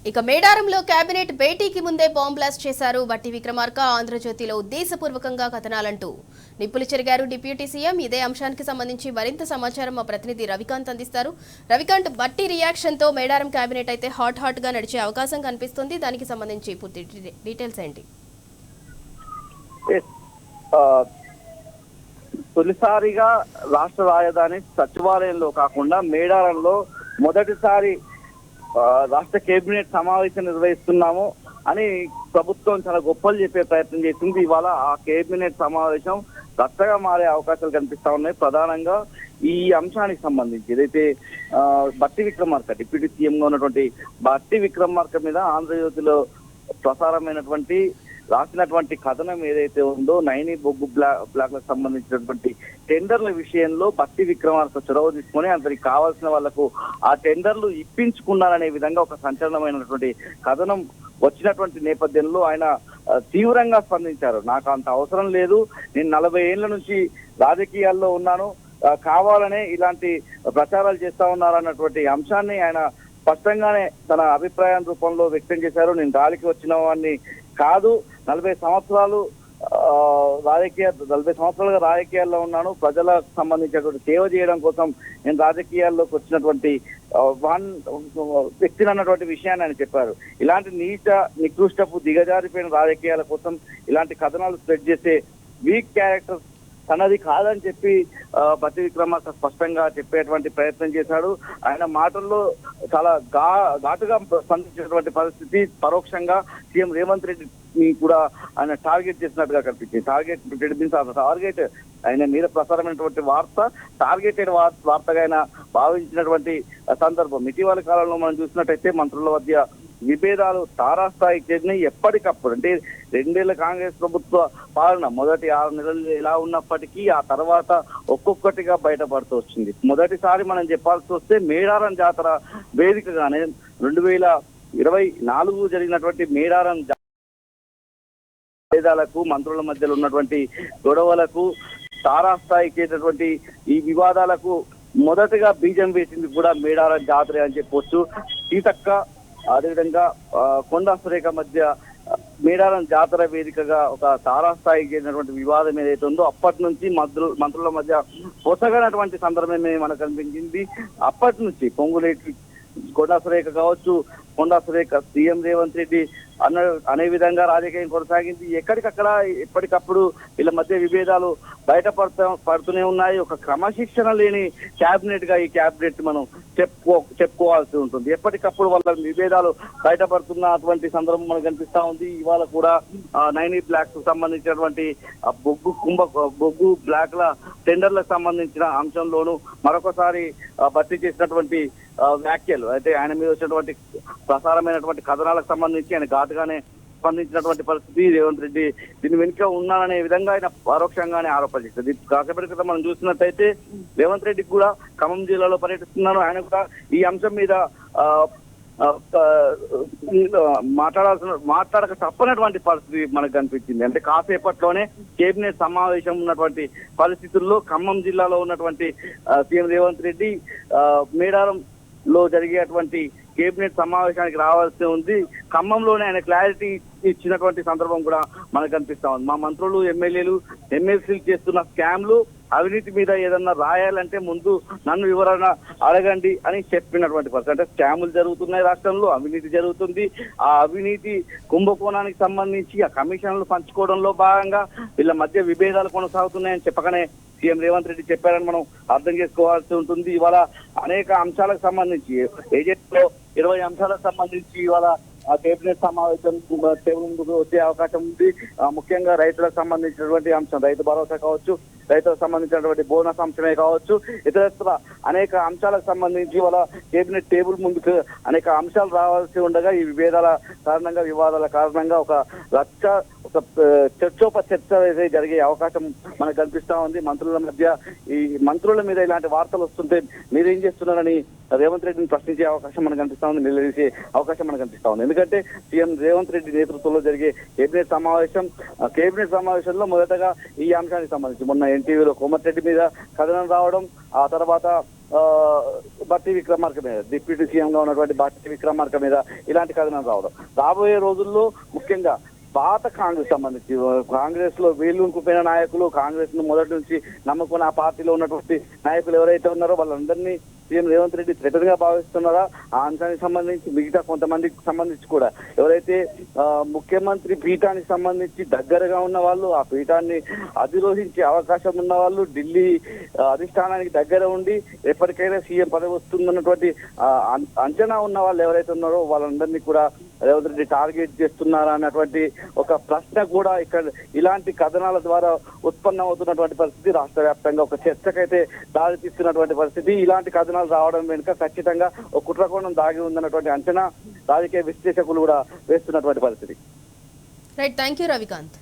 ఇక మేడారంలో కేబినెట్ భేటీకి ముందే బాంబ్ బ్లాస్ట్ చేశారు బట్టి విక్రమార్క. ఆంధ్రజ్యోతిలో ఉద్దేశపూర్వకంగా కథనాలంటూ నిప్పులు చెరిగారు డిప్యూటీ సీఎం. ఇదే అంశానికి సంబంధించి మరింత సమాచారం మా ప్రతినిధి రవికాంత్ అందిస్తారు. రవికాంత్, బట్టి రియాక్షన్ తో మేడారం కేబినెట్ అయితే హాట్ గా నడిచే అవకాశం కనిపిస్తుంది. దానికి సంబంధించి పూర్తి డీటెయిల్స్ ఏంటి? తొలిసారిగా రాష్ట్ర రాజధాని సచివాలయంలో కాకుండా మేడారంలో మొదటిసారి రాష్ట్ర కేబినెట్ సమావేశం నిర్వహిస్తున్నాము అని ప్రభుత్వం చాలా గొప్పలు చెప్పే ప్రయత్నం చేసింది. ఇవాళ ఆ కేబినెట్ సమావేశం రచ్చగా మారే అవకాశాలు కనిపిస్తా ఉన్నాయి. ప్రధానంగా ఈ అంశానికి సంబంధించి ఏదైతే బట్టి విక్రమార్క డిప్యూటీ సీఎం గా ఉన్నటువంటి బట్టి విక్రమార్క మీద ఆంధ్రజ్యోతిలో ప్రసారమైనటువంటి రాసినటువంటి కథనం ఏదైతే ఉందో నైని బొగ్గు బ్లాక్లకు సంబంధించినటువంటి టెండర్ల విషయంలో బట్టి విక్రమార్క చొరవ తీసుకొని అతనికి కావాల్సిన వాళ్లకు ఆ టెండర్లు ఇప్పించుకున్నారనే విధంగా ఒక సంచలనమైనటువంటి కథనం వచ్చినటువంటి నేపథ్యంలో ఆయన తీవ్రంగా స్పందించారు. నాకు అంత అవసరం లేదు, నేను 40 ఏళ్ల నుంచి రాజకీయాల్లో ఉన్నాను, కావాలనే ఇలాంటి ప్రచారాలు చేస్తా ఉన్నారన్నటువంటి అంశాన్ని ఆయన స్పష్టంగానే తన అభిప్రాయం రూపంలో వ్యక్తం చేశారు. నేను గాలికి వచ్చిన వాడిని కాదు, 40 సంవత్సరాలుగా రాజకీయాల్లో ఉన్నాను, ప్రజలకు సంబంధించినటువంటి సేవ చేయడం కోసం నేను రాజకీయాల్లోకి వచ్చినటువంటి వ్యక్తిని అన్నటువంటి విషయాన్ని ఆయన చెప్పారు. ఇలాంటి నికృష్టపు దిగజారిపోయిన రాజకీయాల కోసం ఇలాంటి కథనాలు స్ప్రెడ్ చేసే వీక్ క్యారెక్టర్ తనది కాదని చెప్పి బట్టి విక్రమార్క స్పష్టంగా చెప్పేటువంటి ప్రయత్నం చేశాడు. ఆయన మాటల్లో చాలా ఘాటుగా స్పందించినటువంటి పరిస్థితి. పరోక్షంగా సీఎం రేవంత్ రెడ్డిని కూడా ఆయన టార్గెట్ చేసినట్టుగా కనిపించింది. టార్గెట్ ఆయన మీద ప్రసారమైనటువంటి వార్త టార్గెటెడ్ వార్తగా ఆయన భావించినటువంటి సందర్భం. ఇటీవల కాలంలో మనం చూసినట్టయితే మంత్రుల మధ్య విభేదాలు తారాస్థాయికి చేరినాయి. ఎప్పటికప్పుడు అంటే 2 ఏళ్ల కాంగ్రెస్ ప్రభుత్వ పాలన మొదటి 6 నెలలు ఎలా ఉన్నప్పటికీ ఆ తర్వాత ఒక్కొక్కటిగా బయటపడుతూ వచ్చింది. మొదటిసారి మనం చెప్పాల్సి వస్తే మేడారం జాతర వేదికగానే 2024 జరిగినటువంటి మేడారం విభేదాలకు మంత్రుల మధ్యలో ఉన్నటువంటి గొడవలకు తారాస్థాయికి చేసినటువంటి ఈ వివాదాలకు మొదటగా బీజం వేసింది కూడా మేడారం జాతర అని చెప్పొచ్చు. సీతక్క అదేవిధంగా కొండా సురేఖ మధ్య మేడారం జాతర వేదికగా ఒక తారాస్థాయికి చేసినటువంటి వివాదం ఏదైతే ఉందో అప్పటి నుంచి మంత్రుల మధ్య పొసగనటువంటి సందర్భమే మనకు కనిపించింది. అప్పటి నుంచి పొంగులేటి కొండా సురేఖ కావచ్చు, కొండా సురేఖ సీఎం రేవంత్ రెడ్డి అనే విధంగా రాజకీయం కొనసాగింది. ఎక్కడికక్కడ ఎప్పటికప్పుడు వీళ్ళ మధ్య విభేదాలు పడుతూనే ఉన్నాయి. ఒక క్రమశిక్షణ లేని క్యాబినెట్ గా ఈ క్యాబినెట్ మనం చెప్పుకోవాల్సి ఉంటుంది. ఎప్పటికప్పుడు వాళ్ళ విభేదాలు బయటపడుతున్నటువంటి సందర్భం మనకు కనిపిస్తా ఉంది. ఇవాళ కూడా నైని బ్లాక్స్ సంబంధించినటువంటి బొగ్గు బ్లాక్ల టెండర్లకు సంబంధించిన అంశంలోనూ మరొకసారి భర్తీ చేసినటువంటి వ్యాఖ్యలు అయితే ఆయన మీద వచ్చినటువంటి ప్రసారమైనటువంటి కథనాలకు సంబంధించి ఆయన ఘాటుగానే స్పందించినటువంటి పరిస్థితి. రేవంత్ రెడ్డి దీని వెనుక ఉన్నాననే విధంగా ఆయన పరోక్షంగానే ఆరోపణ చేశారు. కాసేపటి క్రితం మనం చూసినట్టయితే రేవంత్ రెడ్డికి కూడా ఖమ్మం జిల్లాలో పర్యటిస్తున్నారు. ఆయన కూడా ఈ అంశం మీద మాట్లాడక తప్పనటువంటి పరిస్థితి మనకు కనిపించింది. అంటే కాసేపట్లోనే కేబినెట్ సమావేశం ఉన్నటువంటి పరిస్థితుల్లో ఖమ్మం జిల్లాలో ఉన్నటువంటి సీఎం రేవంత్ రెడ్డి మేడారం లో జరిగేటువంటి కేబినెట్ సమావేశానికి రావాల్సి ఉంది. ఖమ్మంలోనే ఆయన క్లారిటీ ఇచ్చినటువంటి సందర్భం కూడా మనకు కనిపిస్తా ఉంది. మా మంత్రులు ఎమ్మెల్యేలు ఎమ్మెల్సీలు చేస్తున్న స్కామ్లు అవినీతి మీద ఏదన్నా రాయాలంటే ముందు నన్ను వివరణ అడగండి అని చెప్పినటువంటి పరిస్థితి. అంటే స్కాములు జరుగుతున్నాయి, రాష్ట్రంలో అవినీతి జరుగుతుంది. ఆ అవినీతి కుంభకోణానికి సంబంధించి ఆ కమిషన్లు పంచుకోవడంలో భాగంగా వీళ్ళ మధ్య విభేదాలు కొనసాగుతున్నాయని చెప్పకనే సీఎం రేవంత్ రెడ్డి చెప్పారని మనం అర్థం చేసుకోవాల్సి ఉంటుంది. ఇవాళ అనేక అంశాలకు సంబంధించి ఏజెంట్లో 20 అంశాలకు సంబంధించి ఇవాళ ఆ కేబినెట్ సమావేశం టేబుల్ ముందుకు వచ్చే అవకాశం ఉంది. ముఖ్యంగా రైతులకు సంబంధించినటువంటి అంశం, రైతు భరోసా కావచ్చు, రైతులకు సంబంధించినటువంటి బోనస్ అంశమే కావచ్చు, ఇతరత్ర అనేక అంశాలకు సంబంధించి వాళ్ళ కేబినెట్ టేబుల్ ముందుకు అనేక అంశాలు రావాల్సి ఉండగా ఈ విభేదాల కారణంగా వివాదాల కారణంగా ఒక చర్చ జరిగే అవకాశం మనకు కనిపిస్తా ఉంది. మంత్రుల మధ్య ఈ మంత్రుల మీద ఇలాంటి వార్తలు వస్తుంటే మీరేం చేస్తున్నారని రేవంత్ రెడ్డిని ప్రశ్నించే అవకాశం మనకు కనిపిస్తా ఉంది, నిలదీసే అవకాశం మనకు కనిపిస్తా ఉంది. ఎందుకంటే సీఎం రేవంత్ రెడ్డి నేతృత్వంలో జరిగే కేబినెట్ సమావేశంలో మొదటగా ఈ అంశానికి సంబంధించి మొన్న ఎన్టీవీలో కోమటిరెడ్డి మీద కథనం రావడం, ఆ తర్వాత బట్టి విక్రమార్క మీద, డిప్యూటీ సీఎం గా ఉన్నటువంటి బట్టి విక్రమార్క మీద ఇలాంటి కథనం రావడం, రాబోయే రోజుల్లో ముఖ్యంగా పాత కాంగ్రెస్ సంబంధించి కాంగ్రెస్ లో వీళ్ళుకుపోయిన నాయకులు, కాంగ్రెస్ ను మొదటి నుంచి నమ్ముకున్న ఆ పార్టీలో ఉన్నటువంటి నాయకులు ఎవరైతే ఉన్నారో వాళ్ళందరినీ సీఎం రేవంత్ రెడ్డి థ్రెటన్ గా భావిస్తున్నారా, ఆ అంశానికి సంబంధించి మిగతా కొంతమందికి సంబంధించి కూడా ఎవరైతే ముఖ్యమంత్రి పీఠానికి సంబంధించి దగ్గరగా ఉన్న వాళ్ళు, ఆ పీఠాన్ని అధిరోహించే అవకాశం ఉన్న వాళ్ళు, ఢిల్లీ అధిష్టానానికి దగ్గర ఉండి ఎప్పటికైనా సీఎం పదవి వస్తుందన్నటువంటి అంచనా ఉన్న వాళ్ళు ఎవరైతే ఉన్నారో వాళ్ళందరినీ కూడా రేవంత్ రెడ్డి టార్గెట్ చేస్తున్నారా అన్నటువంటి ఒక ప్రశ్న కూడా ఇక్కడ ఇలాంటి కథనాల ద్వారా ఉత్పన్నమవుతున్నటువంటి పరిస్థితి, రాష్ట్ర వ్యాప్తంగా ఒక చర్చకైతే దారితీస్తున్నటువంటి పరిస్థితి. ఇలాంటి కథనాలు రావడం వెనుక ఖచ్చితంగా ఒక కుట్రకోణం దాగి ఉందన్నటువంటి అంచనా రాజకీయ విశ్లేషకులు కూడా వేస్తున్నటువంటి పరిస్థితి. Right, thank you Ravikanth.